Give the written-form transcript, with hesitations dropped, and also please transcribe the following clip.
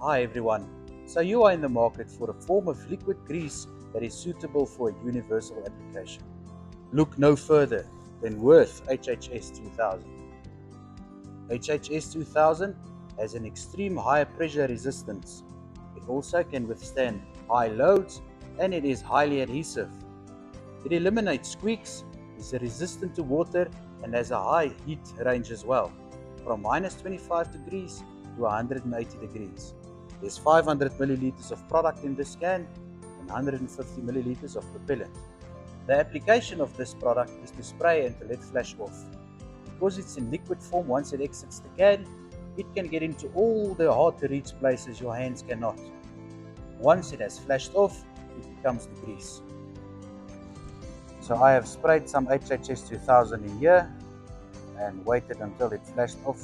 Hi everyone, so you are in the market for a form of liquid grease that is suitable for a universal application. Look no further than Worth HHS 2000. HHS 2000 has an extreme high pressure resistance. It also can withstand high loads and it is highly adhesive. It eliminates squeaks, is resistant to water and has a high heat range as well, from minus 25 degrees to 180 degrees. There's 500 milliliters of product in this can and 150 milliliters of propellant. The application of this product is to spray and to let flash off. Because it's in liquid form, once it exits the can, it can get into all the hard to reach places your hands cannot. Once it has flashed off, it becomes degrease. So I have sprayed some HHS 2000 in here and waited until it flashed off